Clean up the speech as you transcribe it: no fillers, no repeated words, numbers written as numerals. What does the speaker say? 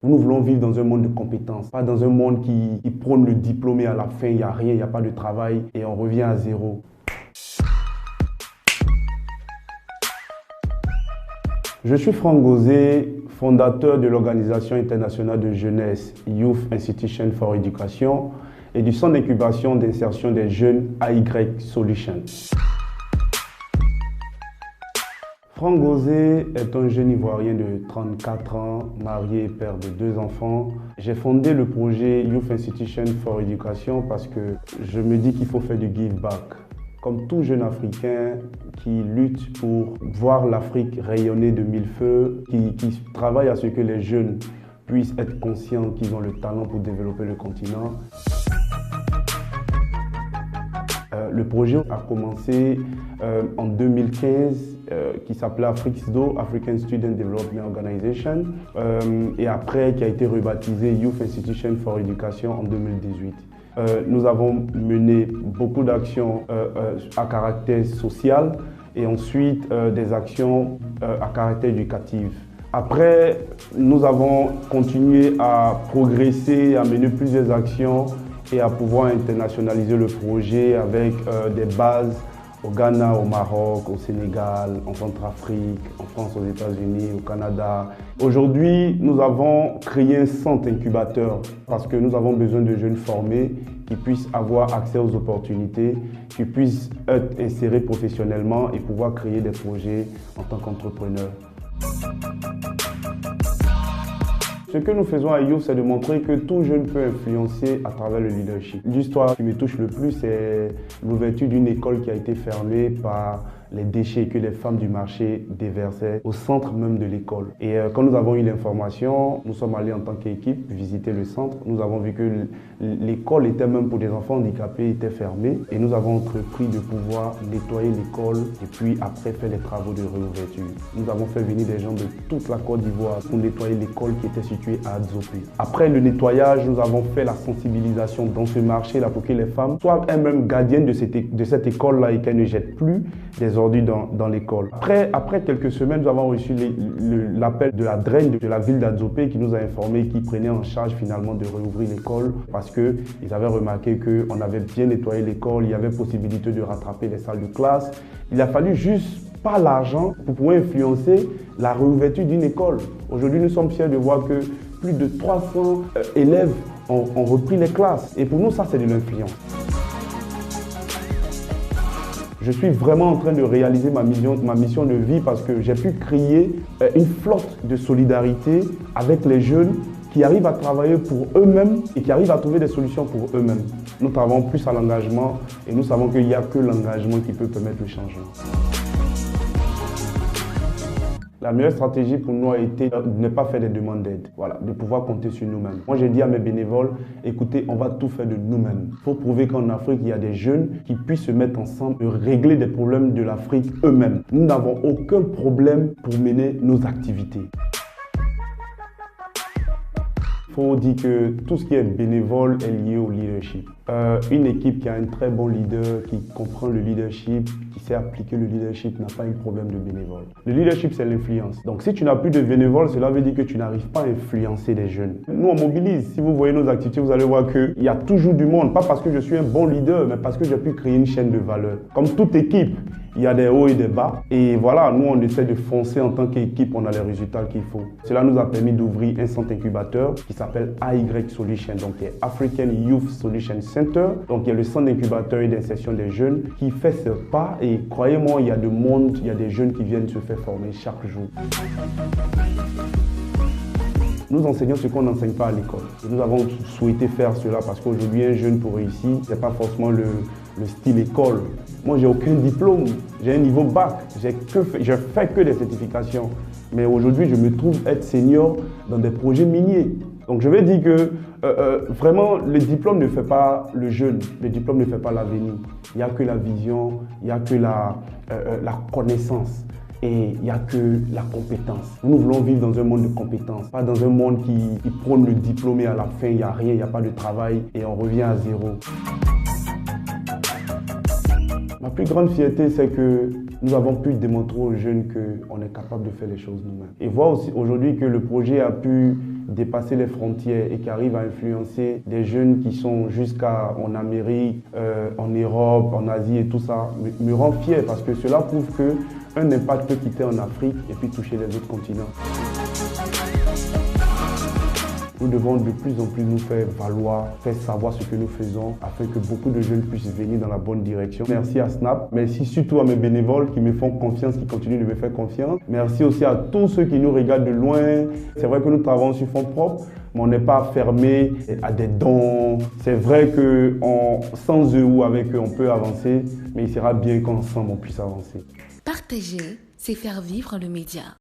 Nous voulons vivre dans un monde de compétences, pas dans un monde qui prône le diplôme et à la fin, il n'y a rien, il n'y a pas de travail et on revient à zéro. Je suis Franck Gauzet, fondateur de l'Organisation internationale de jeunesse Youth Institution for Education et du centre d'incubation d'insertion des jeunes AY Solutions. Franck Gauzet est un jeune Ivoirien de 34 ans, marié et père de 2 enfants. J'ai fondé le projet Youth Institution for Education parce que je me dis qu'il faut faire du give back. Comme tout jeune Africain qui lutte pour voir l'Afrique rayonner de mille feux, qui travaille à ce que les jeunes puissent être conscients qu'ils ont le talent pour développer le continent. Le projet a commencé en 2015, qui s'appelait AfriXDO, African Student Development Organization, et après qui a été rebaptisé Youth Institution for Education en 2018. Nous avons mené beaucoup d'actions à caractère social et ensuite des actions à caractère éducatif. Après, nous avons continué à progresser, à mener plusieurs actions et à pouvoir internationaliser le projet avec des bases au Ghana, au Maroc, au Sénégal, en Centrafrique, en France, aux États-Unis, au Canada. Aujourd'hui, nous avons créé un centre incubateur parce que nous avons besoin de jeunes formés qui puissent avoir accès aux opportunités, qui puissent être insérés professionnellement et pouvoir créer des projets en tant qu'entrepreneurs. Ce que nous faisons à Youth, c'est de montrer que tout jeune peut influencer à travers le leadership. L'histoire qui me touche le plus, c'est l'ouverture d'une école qui a été fermée par les déchets que les femmes du marché déversaient au centre même de l'école. Et quand nous avons eu l'information, nous sommes allés en tant qu'équipe visiter le centre. Nous avons vu que l'école était même pour des enfants handicapés, était fermée. Et nous avons entrepris de pouvoir nettoyer l'école et puis après faire les travaux de réouverture. Nous avons fait venir des gens de toute la Côte d'Ivoire pour nettoyer l'école qui était située à Adzopé. Après le nettoyage, nous avons fait la sensibilisation dans ce marché-là pour que les femmes soient elles-mêmes gardiennes de cette école-là et qu'elles ne jettent plus des ordures dans l'école. Après quelques semaines, nous avons reçu l'appel de la DREN de la ville d'Adzopé qui nous a informé qu'ils prenaient en charge finalement de réouvrir l'école parce qu'ils avaient remarqué qu'on avait bien nettoyé l'école, il y avait possibilité de rattraper les salles de classe. Il a fallu juste pas l'argent pour pouvoir influencer la réouverture d'une école. Aujourd'hui, nous sommes fiers de voir que plus de 300 élèves ont repris les classes. Et pour nous, ça, c'est de l'influence. Je suis vraiment en train de réaliser ma mission de vie parce que j'ai pu créer une flotte de solidarité avec les jeunes qui arrivent à travailler pour eux-mêmes et qui arrivent à trouver des solutions pour eux-mêmes. Nous travaillons plus à l'engagement et nous savons qu'il n'y a que l'engagement qui peut permettre le changement. La meilleure stratégie pour nous a été de ne pas faire des demandes d'aide, voilà, de pouvoir compter sur nous-mêmes. Moi, j'ai dit à mes bénévoles, écoutez, on va tout faire de nous-mêmes. Il faut prouver qu'en Afrique, il y a des jeunes qui puissent se mettre ensemble et régler des problèmes de l'Afrique eux-mêmes. Nous n'avons aucun problème pour mener nos activités. Il faut dire que tout ce qui est bénévole est lié au leadership. Une équipe qui a un très bon leader, qui comprend le leadership, qui sait appliquer le leadership, n'a pas un problème de bénévole. Le leadership, c'est l'influence. Donc si tu n'as plus de bénévoles, cela veut dire que tu n'arrives pas à influencer des jeunes. Nous, on mobilise. Si vous voyez nos activités, vous allez voir qu'il y a toujours du monde. Pas parce que je suis un bon leader, mais parce que j'ai pu créer une chaîne de valeur. Comme toute équipe, il y a des hauts et des bas. Et voilà, nous, on essaie de foncer en tant qu'équipe, on a les résultats qu'il faut. Cela nous a permis d'ouvrir un centre incubateur qui s'appelle AY Solutions, donc c'est African Youth Solution Center. Donc il y a le centre d'incubateur et d'insertion des jeunes qui fait ce pas. Et croyez-moi, il y a de monde, il y a des jeunes qui viennent se faire former chaque jour. Nous enseignons ce qu'on n'enseigne pas à l'école. Nous avons souhaité faire cela parce qu'aujourd'hui, un jeune pour réussir, ce n'est pas forcément le style école. Moi, j'ai aucun diplôme, j'ai un niveau bac, je fais que des certifications. Mais aujourd'hui, je me trouve être senior dans des projets miniers. Donc, je vais dire que vraiment, le diplôme ne fait pas le jeune, le diplôme ne fait pas l'avenir. Il n'y a que la vision, il n'y a que la connaissance. Et il n'y a que la compétence. Nous voulons vivre dans un monde de compétences, pas dans un monde qui prône le diplôme et à la fin, il n'y a rien, il n'y a pas de travail et on revient à zéro. Ma plus grande fierté, c'est que nous avons pu démontrer aux jeunes qu'on est capable de faire les choses nous-mêmes. Et voir aussi aujourd'hui que le projet a pu dépasser les frontières et qui arrive à influencer des jeunes qui sont jusqu'en Amérique, en Europe, en Asie et tout ça, me rend fier parce que cela prouve qu'un impact peut quitter en Afrique et puis toucher les autres continents. Nous devons de plus en plus nous faire valoir, faire savoir ce que nous faisons afin que beaucoup de jeunes puissent venir dans la bonne direction. Merci à Snap, merci surtout à mes bénévoles qui me font confiance, qui continuent de me faire confiance. Merci aussi à tous ceux qui nous regardent de loin. C'est vrai que nous travaillons sur fonds propres, mais on n'est pas fermé à des dons. C'est vrai que sans eux ou avec eux, on peut avancer, mais il sera bien qu'ensemble on puisse avancer. Partager, c'est faire vivre le média.